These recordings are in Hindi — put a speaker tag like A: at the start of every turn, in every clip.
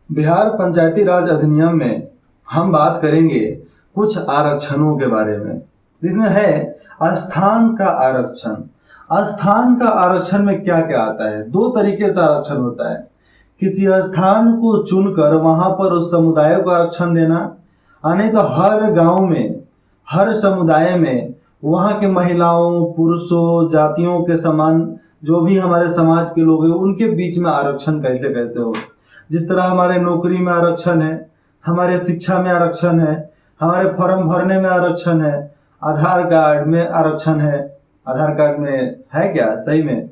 A: बिहार पंचायती राज अधिनियम में हम बात करेंगे कुछ आरक्षणों के बारे में, जिसमें है स्थान का आरक्षण। स्थान का आरक्षण में क्या क्या आता है? दो तरीके से आरक्षण होता है। किसी स्थान को चुनकर वहां पर उस समुदाय को आरक्षण देना, नहीं तो हर गांव में, हर समुदाय में वहां के महिलाओं, पुरुषों, जातियों के समान जो भी हमारे समाज के लोग हैं उनके बीच में आरक्षण कैसे कैसे हो। जिस तरह हमारे नौकरी में आरक्षण है, हमारे शिक्षा में आरक्षण है, हमारे फॉर्म भरने में आरक्षण है, आधार कार्ड में आरक्षण है। आधार कार्ड में है क्या सही में,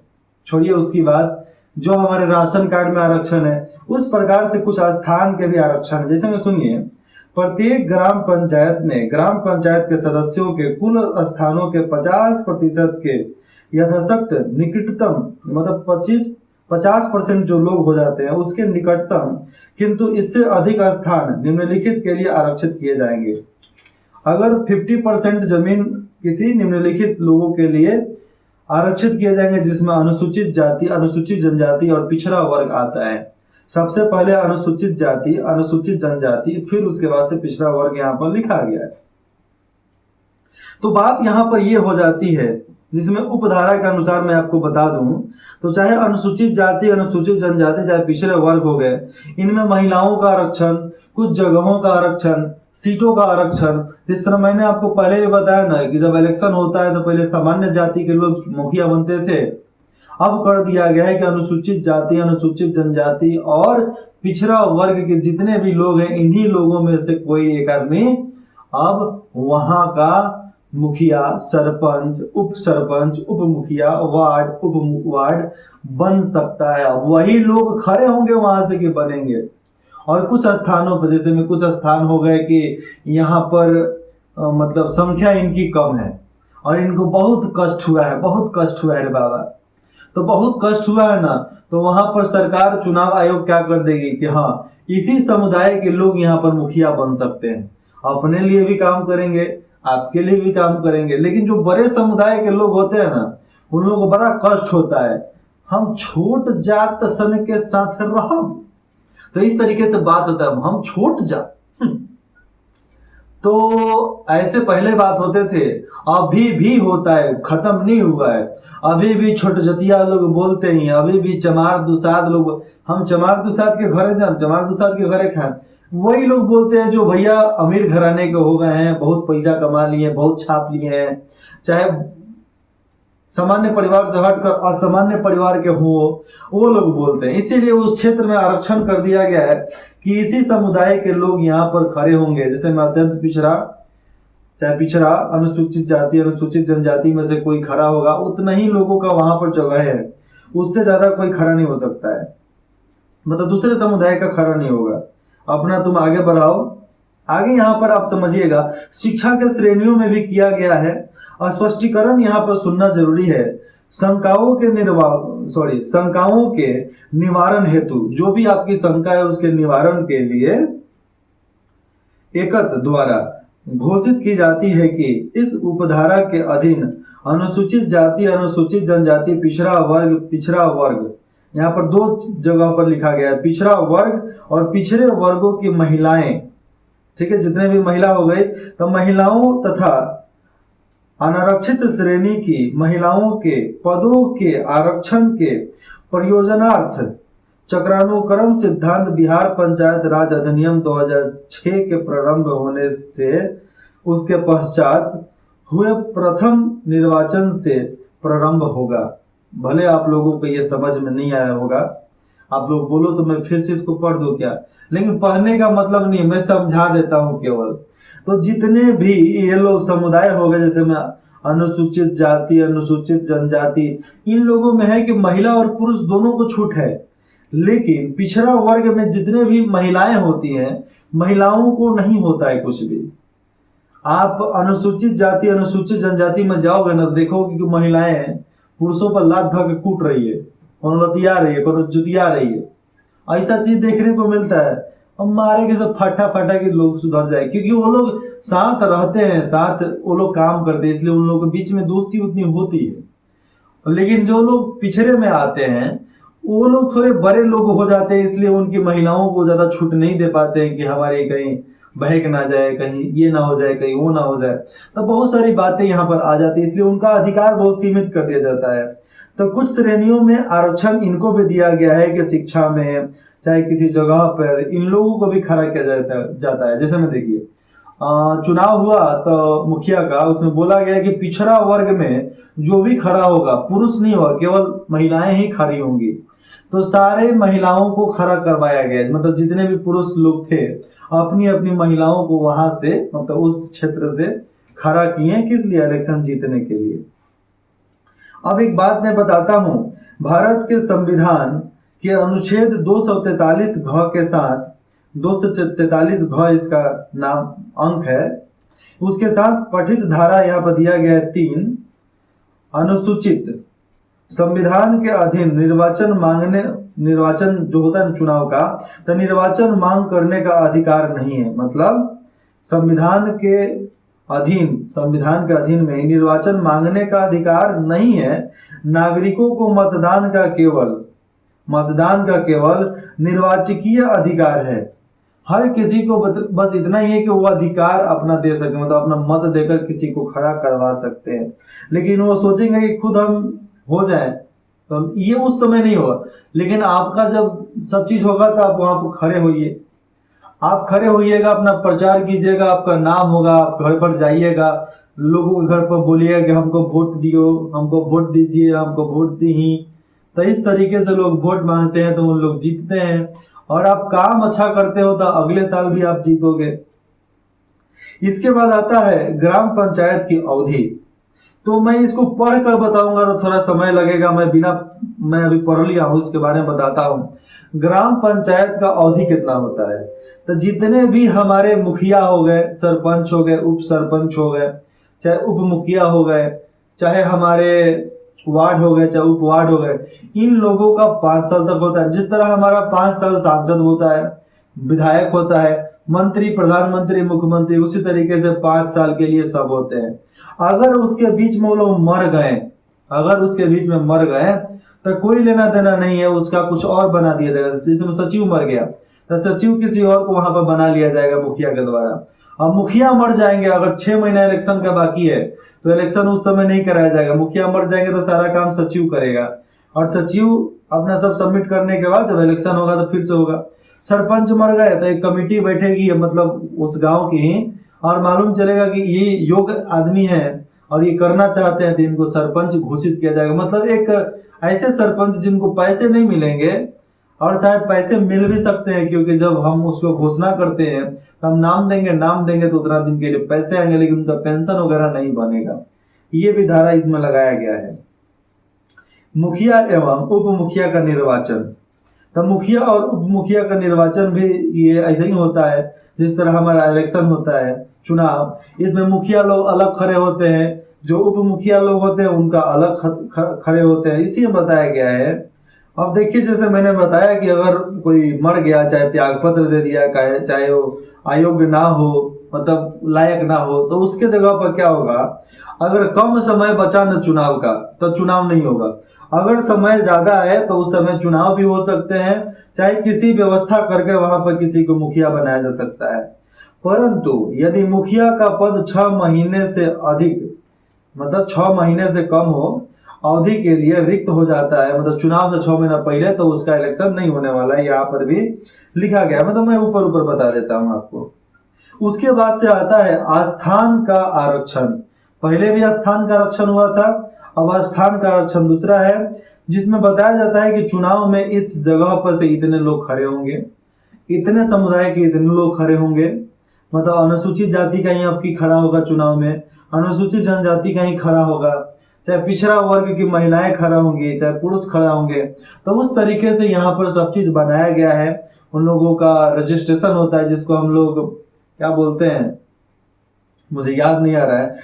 A: छोड़िए उसकी बात, जो हमारे राशन कार्ड में आरक्षण है, उस प्रकार से कुछ स्थान के भी आरक्षण है। जैसे में सुनिए, प्रत्येक ग्राम पंचायत में ग्राम पंचायत के सदस्यों के कुल स्थानों के 50% के यथाशक्त निकटतम, मतलब 50% जो लोग हो जाते हैं उसके निकटतम, किंतु इससे अधिक स्थान निम्नलिखित के लिए आरक्षित किए जाएंगे। अगर 50% जमीन किसी निम्नलिखित लोगों के लिए आरक्षित किए जाएंगे, जिसमें अनुसूचित जाति, अनुसूचित जनजाति और पिछड़ा वर्ग आता है। सबसे पहले अनुसूचित जाति, अनुसूचित जनजाति, फिर उसके बाद से पिछड़ा वर्ग यहाँ पर लिखा गया है। तो बात यहाँ पर ये हो जाती है, जिसमें उपधारा के अनुसार मैं आपको बता दूं, तो चाहे अनुसूचित जाति, अनुसूचित जनजाति, चाहे पिछड़े वर्ग हो गए, इनमें महिलाओं का आरक्षण, कुछ जगहों का आरक्षण, सीटों का आरक्षण। जिस तरह मैंने आपको पहले भी बताया ना कि जब इलेक्शन होता है तो पहले सामान्य जाति के लोग मुखिया बनते थे, अब कर दिया गया है कि अनुसूचित जाति, अनुसूचित जनजाति और पिछड़ा वर्ग के जितने भी लोग हैं, इन्हीं लोगों में से कोई एक आदमी अब वहां का मुखिया, सरपंच, उप सरपंच, उप मुखिया, वार्ड, उप वार्ड बन सकता है। वही लोग खड़े होंगे वहां से कि बनेंगे। और कुछ स्थानों पर, जैसे में कुछ स्थान हो गए कि यहाँ पर मतलब संख्या इनकी कम है और इनको बहुत कष्ट हुआ है, बहुत कष्ट हुआ है रे बाबा, तो बहुत कष्ट हुआ है ना, तो वहां पर सरकार, चुनाव आयोग क्या कर देगी कि हाँ, इसी समुदाय के लोग यहाँ पर मुखिया बन सकते हैं। अपने लिए भी काम करेंगे, आपके लिए भी काम करेंगे। लेकिन जो बड़े समुदाय के लोग होते हैं ना, उन लोगों को बड़ा कष्ट होता है, हम छोट जात सन के साथ रह, तो इस तरीके से बात होता है, हम छोट जात। तो ऐसे पहले बात होते थे, अभी भी होता है, खत्म नहीं हुआ है। अभी भी छोट जतिया लोग बोलते ही, अभी भी चमार दुसाद लोग, हम चमार दुसाद के घरे जान, चमार दुसाद के घरे खाएं, वही लोग बोलते हैं जो भैया अमीर घराने के हो गए हैं, बहुत पैसा कमा लिए, बहुत छाप लिए हैं, चाहे सामान्य परिवार से हटकर असामान्य परिवार के हो, वो लोग बोलते हैं। इसीलिए उस क्षेत्र में आरक्षण कर दिया गया है कि इसी समुदाय के लोग यहाँ पर खड़े होंगे। जैसे में अत्यंत पिछड़ा, चाहे पिछड़ा, अनुसूचित जाति, अनुसूचित जनजाति में से कोई खड़ा होगा, उतना ही लोगों का वहां पर जगह है, उससे ज्यादा कोई खड़ा नहीं हो सकता है, मतलब दूसरे समुदाय का खड़ा नहीं होगा। अपना तुम आगे बढ़ाओ। आगे यहाँ पर आप समझिएगा, शिक्षा के श्रेणियों में भी किया गया है। स्पष्टीकरण यहाँ पर सुनना जरूरी है। शंकाओं के निवारण हेतु, जो भी आपकी शंका है उसके निवारण के लिए एकत्र द्वारा घोषित की जाती है कि इस उपधारा के अधीन अनुसूचित जाति, अनुसूचित जनजाति, पिछड़ा वर्ग, यहाँ पर दो जगह पर लिखा गया है, पिछड़ा वर्ग और पिछड़े वर्गों की महिलाएं, ठीक है, जितने भी महिला हो गई, तो महिलाओं तथा अनारक्षित श्रेणी की महिलाओं के पदों के आरक्षण के प्रयोजनार्थ चक्रानुक्रम सिद्धांत बिहार पंचायत राज अधिनियम 2006 के प्रारंभ होने से उसके पश्चात हुए प्रथम निर्वाचन से प्रारंभ होगा। भले आप लोगों को ये समझ में नहीं आया होगा, आप लोग बोलो तो मैं फिर से इसको पढ़ दूं क्या, लेकिन पढ़ने का मतलब नहीं, मैं समझा देता हूं केवल। तो जितने भी ये लोग समुदाय हो गए, जैसे मैं अनुसूचित जाति, अनुसूचित जनजाति, इन लोगों में है कि महिला और पुरुष दोनों को छूट है, लेकिन पिछड़ा वर्ग में जितने भी महिलाएं होती हैं, महिलाओं को नहीं होता है कुछ भी। आप अनुसूचित जाति, अनुसूचित जनजाति में जाओगे ना, देखोगे कि महिलाएं पुरुषों पर लात धर के कूट रही है, लतिया रही है, जुतिया रही है, ऐसा चीज देखने को मिलता है। अब मारे के सब फटा के लोग सुधर जाए, क्योंकि वो लोग साथ रहते हैं, साथ वो लोग काम करते हैं, इसलिए उन लोगों के बीच में दोस्ती उतनी होती है। लेकिन जो लोग पिछड़े में आते हैं वो लोग थोड़े बड़े लोग हो जाते हैं, इसलिए उनकी महिलाओं को ज्यादा छूट नहीं दे पाते हैं कि हमारे कहीं बहक ना जाए, कहीं ये ना हो जाए, कहीं वो ना हो जाए। तो बहुत सारी बातें यहाँ पर आ जाती है, इसलिए उनका अधिकार बहुत सीमित कर दिया जाता है। तो कुछ श्रेणियों में आरक्षण इनको भी दिया गया है कि शिक्षा में चाहे किसी जगह पर इन लोगों को भी खड़ा किया जाता है। जैसे में देखिए चुनाव हुआ तो मुखिया का, उसमें बोला गया कि पिछड़ा वर्ग में जो भी खड़ा होगा पुरुष नहीं होगा, केवल महिलाएं ही खड़ी होंगी। तो सारे महिलाओं को खड़ा करवाया गया, मतलब जितने भी पुरुष लोग थे अपनी अपनी महिलाओं को वहां से, मतलब उस क्षेत्र से खड़ा किए, किस लिए? इलेक्शन जीतने के लिए। अब एक बात मैं बताता हूं, भारत के संविधान के अनुच्छेद 243 घ के साथ, 243 घ इसका नाम अंक है, उसके साथ पठित धारा यहाँ पर दिया गया है 3, अनुसूचित संविधान के अधीन निर्वाचन जो होता है चुनाव का, तो निर्वाचन मांग करने का अधिकार नहीं है। मतलब संविधान के अधीन में निर्वाचन मांगने का अधिकार नहीं है। नागरिकों को मतदान का केवल निर्वाचकीय अधिकार है। हर किसी को बस इतना ही है कि वो अधिकार अपना दे सके, मतलब अपना मत देकर किसी को खड़ा करवा सकते हैं। लेकिन वो सोचेंगे कि खुद हम हो जाए, तो ये उस समय नहीं होगा। लेकिन आपका जब सब चीज होगा तो आप वहां पर खड़े होइए, आप खड़े होइएगा, अपना प्रचार कीजिएगा, आपका नाम होगा, आप घर पर जाइएगा, लोगों के घर पर बोलिएगा कि हमको वोट दियो, हमको वोट दीजिए, हमको वोट दी। तो इस तरीके से लोग वोट मांगते हैं, तो उन लोग जीतते हैं। और आप काम अच्छा करते हो तो अगले साल भी आप जीतोगे। इसके बाद आता है ग्राम पंचायत की अवधि। तो मैं इसको पढ़ कर बताऊंगा तो थोड़ा समय लगेगा, मैं अभी पढ़ लिया हूं, इसके बारे में बताता हूं। ग्राम पंचायत का अवधि कितना होता है? तो जितने भी हमारे मुखिया हो गए, सरपंच हो गए, उप सरपंच हो गए, चाहे उप मुखिया हो गए, चाहे हमारे वार्ड हो गए, चाहे उप वार्ड हो गए, इन लोगों का 5 साल तक होता है। जिस तरह हमारा 5 साल सांसद होता है, विधायक होता है, मंत्री, प्रधानमंत्री, मुख्यमंत्री, उसी तरीके से 5 साल के लिए सब होते हैं। अगर उसके बीच में वो लोग मर गए तो कोई लेना देना नहीं है, उसका कुछ और बना दिया जाएगा। जिसमें सचिव मर गया तो सचिव किसी और को वहां पर बना लिया जाएगा मुखिया के द्वारा। अब मुखिया मर जाएंगे, अगर 6 महीना इलेक्शन का बाकी है तो इलेक्शन उस समय नहीं कराया जाएगा। मुखिया मर जाएंगे तो सारा काम सचिव करेगा, और सचिव अपना सब सबमिट करने के बाद जब इलेक्शन होगा तो फिर से होगा। सरपंच मर गए तो एक कमेटी बैठेगी, मतलब उस गांव की ही, और मालूम चलेगा कि ये योग्य आदमी है और ये करना चाहते हैं, तो इनको सरपंच घोषित किया जाएगा। मतलब एक ऐसे सरपंच जिनको पैसे नहीं मिलेंगे, और शायद पैसे मिल भी सकते हैं, क्योंकि जब हम उसको घोषणा करते हैं तो हम नाम देंगे तो उतना दिन के लिए पैसे आएंगे, लेकिन उनका पेंशन वगैरह नहीं बनेगा। ये भी धारा इसमें लगाया गया है। मुखिया एवं उप मुखिया का निर्वाचन। तो मुखिया और उप मुखिया का निर्वाचन भी ये ऐसे ही होता है जिस तरह हमारा इलेक्शन होता है, चुनाव। इसमें मुखिया लोग अलग खड़े होते हैं, जो उप मुखिया लोग होते हैं उनका अलग खड़े होते हैं, इसी में बताया गया है। अब देखिए, जैसे मैंने बताया कि अगर कोई मर गया, चाहे त्याग पत्र दे दिया, चाहे वो अयोग्य ना हो, मतलब लायक ना हो, तो उसके जगह पर क्या होगा? अगर कम समय बचा न चुनाव का तो चुनाव नहीं होगा। अगर समय ज्यादा है तो उस समय चुनाव भी हो सकते हैं, चाहे किसी व्यवस्था करके वहां पर किसी को मुखिया बनाया जा सकता है। परंतु यदि मुखिया का पद 6 महीने से अधिक, मतलब 6 महीने से कम हो अवधि के लिए रिक्त हो जाता है, मतलब चुनाव से 6 महीना पहले, तो उसका इलेक्शन नहीं होने वाला है। यहाँ पर भी लिखा गया, मतलब मैं ऊपर ऊपर बता देता हूँ आपको। उसके बाद से आता है आस्थान का आरक्षण। पहले भी आस्थान का आरक्षण हुआ था, अब आस्थान का आरक्षण दूसरा है, जिसमें बताया जाता है कि चुनाव में इस जगह पर से इतने लोग खड़े होंगे, इतने समुदाय के इतने लोग खड़े होंगे। मतलब अनुसूचित जाति का ही आपकी खड़ा होगा चुनाव में, अनुसूचित जनजाति का ही खड़ा होगा, चाहे पिछड़ा वर्ग की महिलाएं खड़ा होंगी, चाहे पुरुष खड़ा होंगे। तो उस तरीके से यहाँ पर सब चीज बनाया गया है। उन लोगों का रजिस्ट्रेशन होता है, जिसको हम लोग क्या बोलते हैं, मुझे याद नहीं आ रहा है,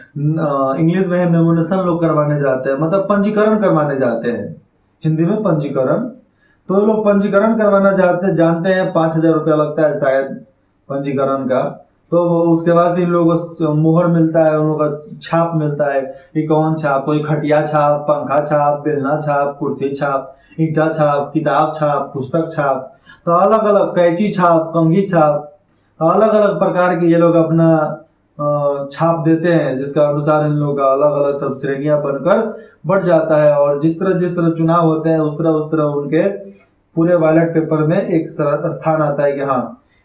A: इंग्लिश में नॉमिनेशन लोग करवाने जाते हैं, मतलब पंजीकरण करवाने जाते हैं, हिंदी में पंजीकरण। तो लोग पंजीकरण करवाना चाहते हैं, जानते हैं 5,000 रुपया लगता है शायद पंजीकरण का। तो उसके बाद से इन लोगों को मुहर मिलता है, उन लोगों का छाप मिलता है कि कौन छाप, कोई खटिया छाप, पंखा छाप, बेलना छाप, कुर्सी छाप, ईंटा छाप, किताब छाप, पुस्तक छाप, तो अलग अलग कैंची छाप, कंघी छाप, अलग अलग प्रकार के ये लोग अपना छाप देते हैं, जिसका अनुसार इन लोगों का अलग अलग सब श्रेणियां बनकर बढ़ जाता है। और जिस तरह चुनाव होते हैं उस तरह उनके पूरे बैलेट पेपर में एक स्थान आता है कि हाँ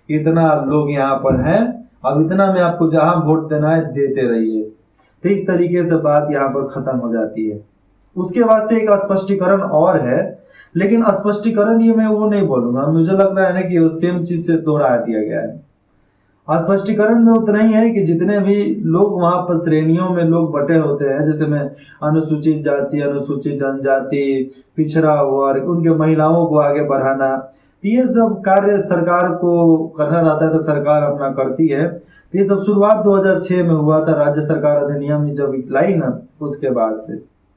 A: इतना लोग यहाँ पर हैं, अब इतना में आपको जहां वोट देना है देते रहिए। तो इस तरीके से बात यहाँ पर खत्म हो जाती है। उसके बाद से एक स्पष्टीकरण और है, लेकिन स्पष्टीकरण ये मैं वो नहीं बोलूंगा, मुझे लग रहा है ना कि वो सेम चीज से दोहरा दिया गया है। स्पष्टीकरण में उतना ही है कि जितने भी लोग वहां पर श्रेणियों में लोग बटे होते हैं, जैसे में अनुसूचित जाति, अनुसूचित जनजाति, पिछड़ा वर्ग, उनके महिलाओं को आगे बढ़ाना, ये सब कार्य सरकार को करना रहता है, तो सरकार अपना करती है। तो ये सब शुरुआत 2006 में हुआ था, राज्य सरकार अधिनियम जब लाई ना उसके बाद से।